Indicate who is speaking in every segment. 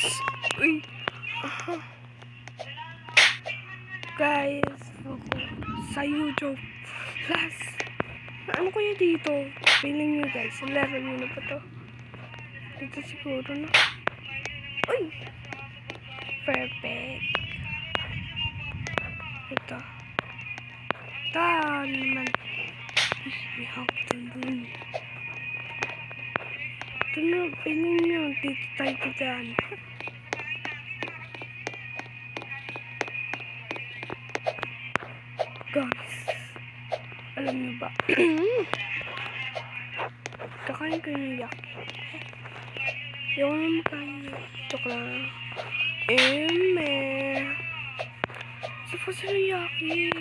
Speaker 1: Uy. Guys, sa YouTube. Last. Ano kaya dito? Feeling nyo guys. Laro nyo na pa to. Dito siguro na. Uy. Perfect. Ito. Taan naman. We have to do. Ito na. Feeling nyo. Dito tayo dyan. Guys. Alam nyo ba? Kakain kayo ng yaki. Yung naman kain. Joke lang. Sipa sila yaki.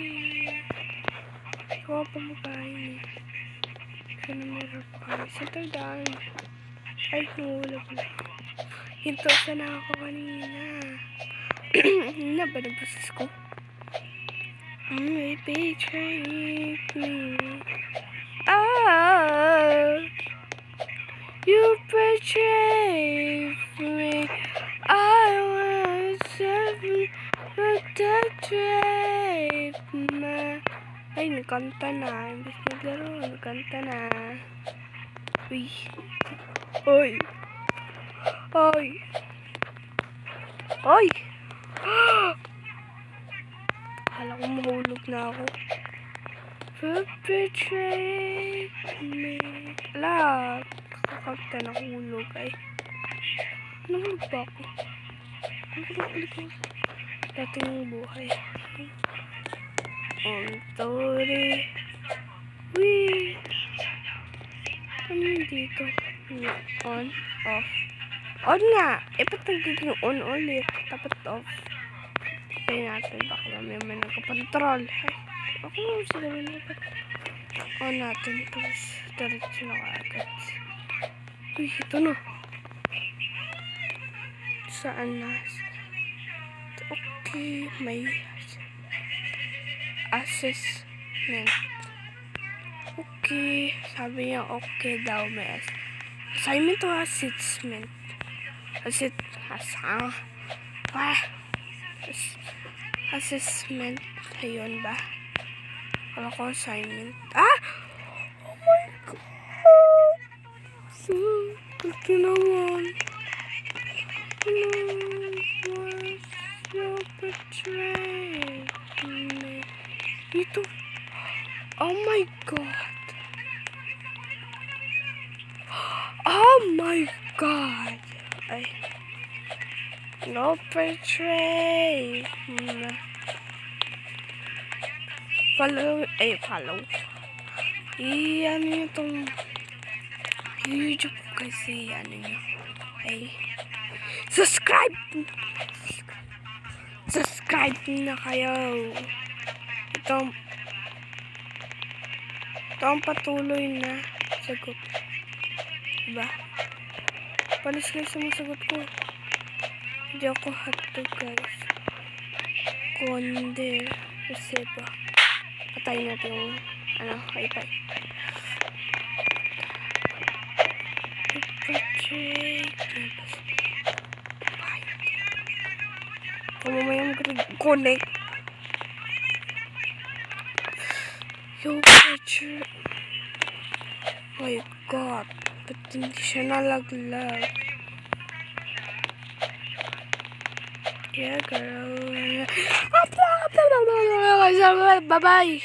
Speaker 1: Ikaw pa makain. Ikaw na meron pa kami. Saan daan? Ay, wala pala. Hinto sana ako kanina. Hindi ba nabasas ko? May betrayed me. Oh, you betrayed me. I was betrayed me. Ay, nagkanta na. Imbis naglaro, nagkanta na. Uy. Oy. Oy. Oy. Akala ko mahulog na ako. Betrayed me. Ala, kakakanta na hulog ay. Nahulog ba ako? Nahulog ko. Dating buhay. On story. Wee. Ano yun dito? On, off. On nga. Ba't nagiging on ulit? Dapat off. Kaya natin baka may nagkapantrol. Ay, ako naman sila on natin. Tapos, diretso na agad. Uy, ito na. Saan na? Okay, may assessment. Okay, sabi niya okay daw may assignment o assessment. Assessment. Ayun ba? Kala ko assignment. Ah! Oh my God! So, ito naman. You betrayed me. Ito. Oh my God. Oh my God. Ay. No betray. Follow. Follow. Ano yung itong YouTube kasi ano nyo. Ay. Subscribe na kayo. Ito ang patuloy na sagot. Diba? Palis kayo sa mga sagot ko. Hindi ako hotdog guys. Kundi reseba. Patayin natin yung wifi. Mamaya mag-connect. Yung picture. Oh my God. Ba't hindi siya nalaglag? Yeah, girl. Bye-bye.